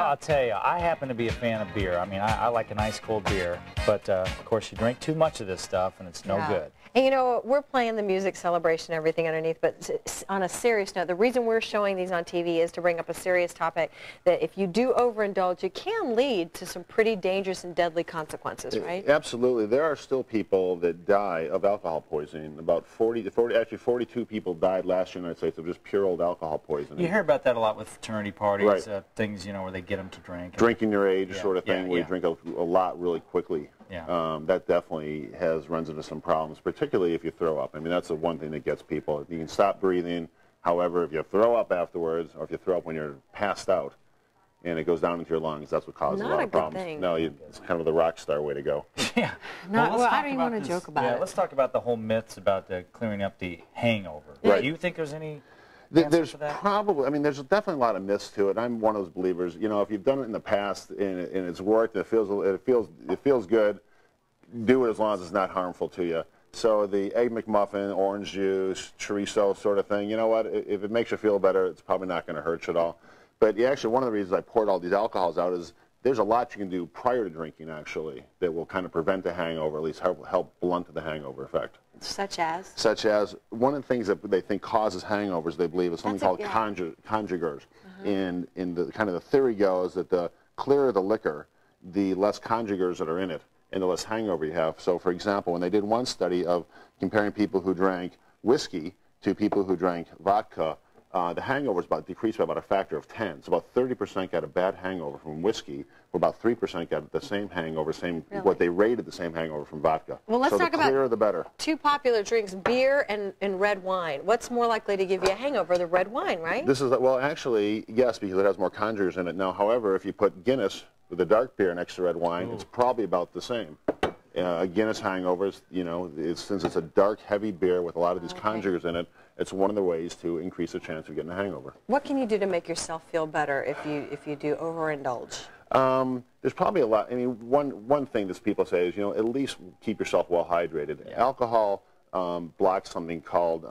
I'll tell you, I happen to be a fan of beer. I mean, I like a nice cold beer, but of course you drink too much of this stuff and it's no good. And you know, we're playing the music celebration and everything underneath, but on a serious note, the reason we're showing these on TV is to bring up a serious topic that if you do overindulge, it can lead to some pretty dangerous and deadly consequences, right? Absolutely. There are still people that die of alcohol poisoning. About 42 people died last year in the United States of just pure old alcohol poisoning. You hear about that a lot with fraternity parties, right. Things, you know, where they get them to drink. Drinking your age sort of thing, where you drink a lot really quickly. Yeah. That definitely runs into some problems, particularly if you throw up. I mean, that's the one thing that gets people. You can stop breathing. However, if you throw up afterwards, or if you throw up when you're passed out, and it goes down into your lungs, that's what causes a lot of problems. Thing. No, it's kind of the rock star way to go. Yeah. Well, I don't even want to joke about it. Let's talk about the whole myths about clearing up the hangover. Right. Do you think there's any... There's probably, I mean, there's definitely a lot of myths to it. I'm one of those believers. You know, if you've done it in the past and it's worked, it feels good, do it as long as it's not harmful to you. So the Egg McMuffin, orange juice, chorizo sort of thing, you know what? If it makes you feel better, it's probably not going to hurt you at all. But actually, one of the reasons I poured all these alcohols out is there's a lot you can do prior to drinking, actually, that will kind of prevent the hangover, at least help blunt the hangover effect. Such as? Such as, one of the things that they think causes hangovers, they believe, is something called conjugars. And the kind of the theory goes that the clearer the liquor, the less conjugars that are in it, and the less hangover you have. So, for example, when they did one study of comparing people who drank whiskey to people who drank vodka, the hangovers decreased by about a factor of 10. So about 30% got a bad hangover from whiskey, or about 3% got the same hangover, what they rated the same hangover from vodka. Well, let's talk about the clearer the better. Two popular drinks, beer and red wine. What's more likely to give you a hangover? The red wine, right? This is, well, actually, yes, because it has more conjugars in it. Now, however, if you put Guinness with a dark beer next to red wine, it's probably about the same. A Guinness hangover, you know, since it's a dark, heavy beer with a lot of these conjugars in it, it's one of the ways to increase the chance of getting a hangover. What can you do to make yourself feel better if you do overindulge? There's probably a lot. I mean, one thing that people say is, you know, at least keep yourself well hydrated. Yeah. Alcohol blocks something called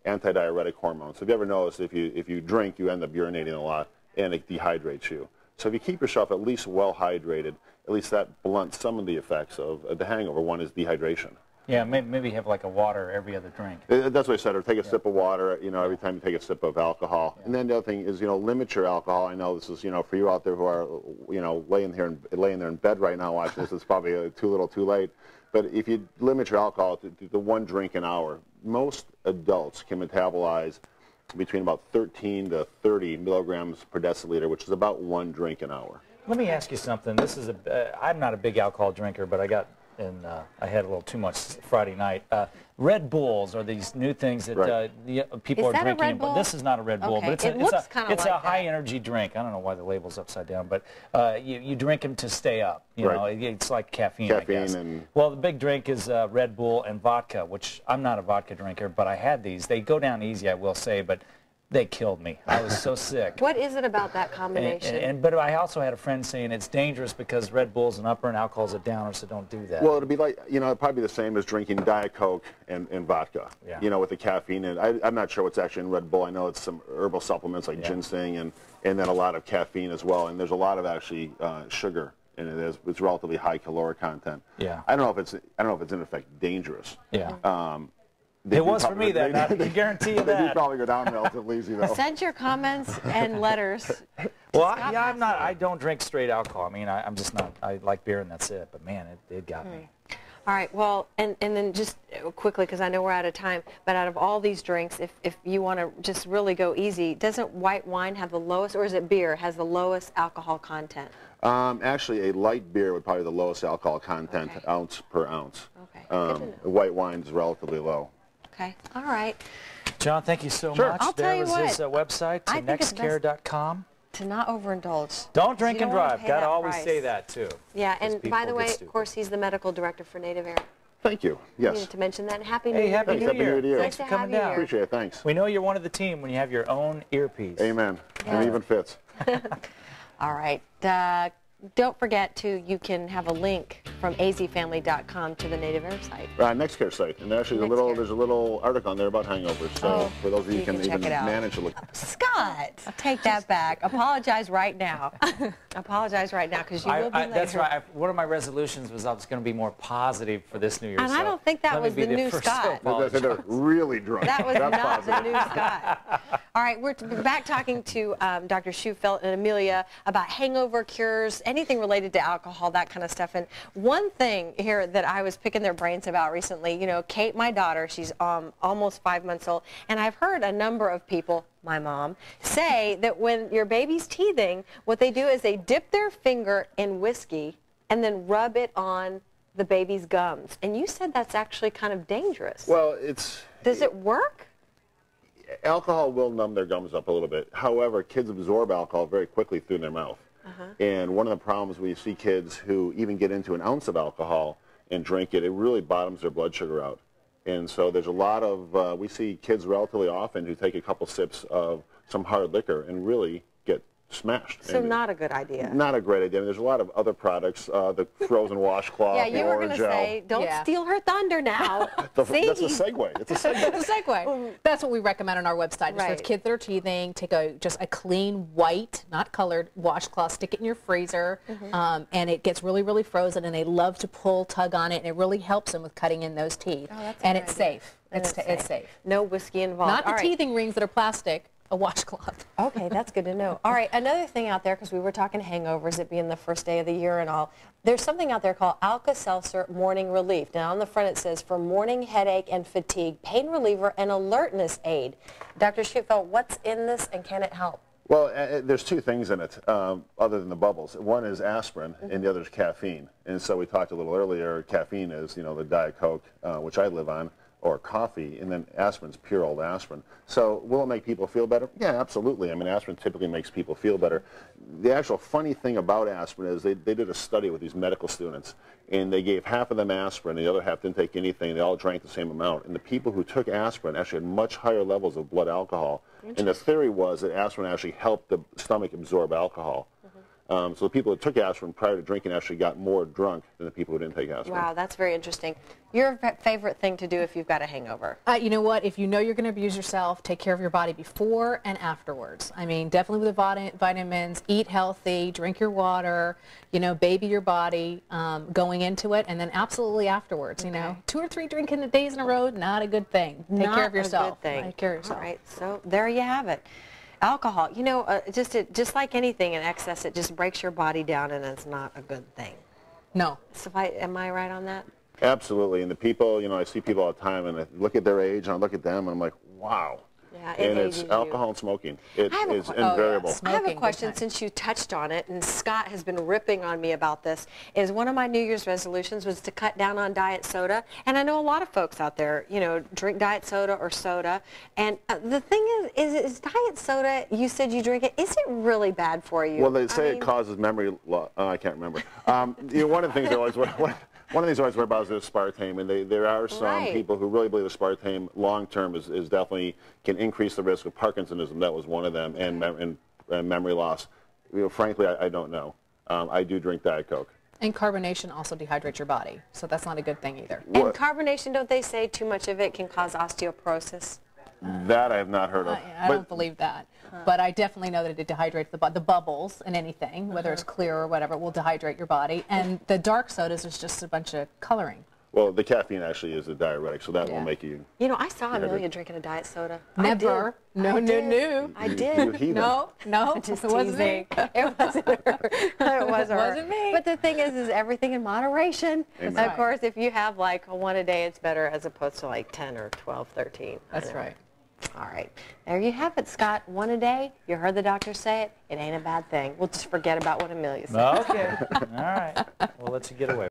antidiuretic hormones. So if you ever notice, if you drink, you end up urinating a lot, and it dehydrates you. So if you keep yourself at least well hydrated, at least that blunts some of the effects of the hangover. One is dehydration. Yeah, maybe have like a water every other drink. That's what I said, or take a sip of water, you know, every time you take a sip of alcohol. And then the other thing is, you know, limit your alcohol. I know this is, you know, for you out there who are, you know, laying there in bed right now watching this, it's probably too little too late. But if you limit your alcohol to 1 drink an hour, most adults can metabolize between about 13 to 30 milligrams per deciliter, which is about 1 drink an hour. Let me ask you something. This is I'm not a big alcohol drinker, but I had a little too much Friday night. Red Bulls are these new things that people are drinking. Is that a Red Bull? This is not a Red Bull, but it's a high energy drink. I don't know why the label's upside down, but you drink them to stay up. You know, it's like caffeine, I guess. Well, the big drink is Red Bull and vodka, which I'm not a vodka drinker, but I had these. They go down easy, I will say, but they killed me. I was so sick. What is it about that combination? But I also had a friend saying it's dangerous because Red Bull's an upper and alcohol's a downer, so don't do that. Well, it'd be like, you know, it'd probably be the same as drinking Diet Coke and vodka, you know, with the caffeine. And I'm not sure what's actually in Red Bull. I know it's some herbal supplements like ginseng and then a lot of caffeine as well. And there's a lot of actually sugar in it. It's relatively high caloric content. Yeah. I don't know if it's in effect dangerous. Yeah. It was for me that night. I can guarantee you that. They probably go down relatively easy though. Send your comments and letters. Well, I don't drink straight alcohol. I mean, I'm just not. I like beer and that's it. But man, it got me. All right. Well, and then just quickly, because I know we're out of time. But out of all these drinks, if you want to just really go easy, doesn't white wine have the lowest, or is it beer has the lowest alcohol content? Actually, a light beer would probably be the lowest alcohol content, ounce per ounce. Okay. White wine is relatively low. Okay. All right. John, thank you so much. I'll tell you what. There was his website, nextcare.com. To not overindulge. Don't drink and drive. Got to always say that, too. Yeah, and by the way, of course, he's the medical director for Native Air. Thank you. Yes. I needed to mention that. Happy New Year. Happy New Year to you. Thanks for coming down. Appreciate it. Thanks. We know you're one of the team when you have your own earpiece. Amen. And it even fits. All right. Don't forget, too, you can have a link from azfamily.com to the Native Air site. Next Care site, and actually there's a little article on there about hangovers. So for those of you who can even manage to look. Scott, take that back. Apologize right now. Apologize right now, because you will be later. That's right. One of my resolutions was I was going to be more positive for this New Year. And I don't think that was the new Scott. They're really drunk. That was not the new Scott. All right, we're back talking to Dr. Shufeldt and Amelia about hangover cures, anything related to alcohol, that kind of stuff. And one thing here that I was picking their brains about recently, you know, Kate, my daughter, she's almost 5 months old, and I've heard a number of people, my mom, say that when your baby's teething, what they do is they dip their finger in whiskey and then rub it on the baby's gums. And you said that's actually kind of dangerous. Well, Does it work? Alcohol will numb their gums up a little bit. However, kids absorb alcohol very quickly through their mouth. And one of the problems we see kids who even get into an ounce of alcohol and drink it, it really bottoms their blood sugar out. And so there's a lot of, we see kids relatively often who take a couple sips of some hard liquor and really get smashed. So not a good idea. Not a great idea. There's a lot of other products, the frozen washcloth, yeah, you were going to say, don't steal her thunder now. That's a segue. It's a segue. It's a segue. That's what we recommend on our website. Just for kids that are teething, take just a clean, white, not colored, washcloth, stick it in your freezer, and it gets really, really frozen, and they love to tug on it, and it really helps them with cutting in those teeth. Oh, and it's safe. It's safe. No whiskey involved. Not the teething rings that are plastic. A washcloth. Okay, that's good to know. All right, another thing out there, because we were talking hangovers, it being the first day of the year and all, there's something out there called Alka-Seltzer Morning Relief. Now, on the front it says, for morning headache and fatigue, pain reliever, and alertness aid. Dr. Shufeldt, what's in this, and can it help? Well, there's two things in it, other than the bubbles. One is aspirin, and the other is caffeine. And so we talked a little earlier, caffeine is, you know, the Diet Coke, which I live on, or coffee, and then aspirin's pure old aspirin. So will it make people feel better? Yeah, absolutely. I mean, aspirin typically makes people feel better. The actual funny thing about aspirin is they did a study with these medical students, and they gave half of them aspirin, and the other half didn't take anything. They all drank the same amount. And the people who took aspirin actually had much higher levels of blood alcohol. And the theory was that aspirin actually helped the stomach absorb alcohol. So the people that took aspirin prior to drinking actually got more drunk than the people who didn't take aspirin. Wow, that's very interesting. Your favorite thing to do if you've got a hangover? You know what? If you know you're going to abuse yourself, take care of your body before and afterwards. I mean, definitely with the vitamins, eat healthy, drink your water, you know, baby your body going into it, and then absolutely afterwards, you know. 2 or 3 drinking days in a row, not a good thing. Take care of yourself. Not a good thing. Take care of yourself. All right, so there you have it. Alcohol, you know, just like anything in excess, it just breaks your body down, and it's not a good thing. No. So am I right on that? Absolutely. And the people, you know, I see people all the time, and I look at their age, and I look at them, and I'm like, wow. Yeah, and it's alcohol and smoking. It is invariable. I have a question since you touched on it, and Scott has been ripping on me about this, is one of my New Year's resolutions was to cut down on diet soda. And I know a lot of folks out there, you know, drink diet soda or soda. And the thing is diet soda, you said you drink it, is it really bad for you? Well, they say it causes memory loss. I can't remember. You know, one of the things I always worry about is the aspartame, and there are some people who really believe aspartame long-term is definitely can increase the risk of Parkinsonism. That was one of them, and memory loss. You know, frankly, I don't know. I do drink Diet Coke. And carbonation also dehydrates your body, so that's not a good thing either. And carbonation, don't they say too much of it can cause osteoporosis? That I have not heard of. I don't believe that. But I definitely know that it dehydrates the bubbles in anything, whether it's clear or whatever, will dehydrate your body. And the dark sodas is just a bunch of coloring. Well, the caffeine actually is a diuretic, so that will make you... You know, I saw Amelia drinking a diet soda. Never. No. I did. No. Just it wasn't me. It wasn't her. It wasn't her. Wasn't me. But the thing is everything in moderation. Amen. Of course, if you have like one a day, it's better as opposed to like 10 or 12, 13. That's right. All right. There you have it, Scott. One a day. You heard the doctor say it. It ain't a bad thing. We'll just forget about what Amelia said. Okay. All right. We'll let you get away.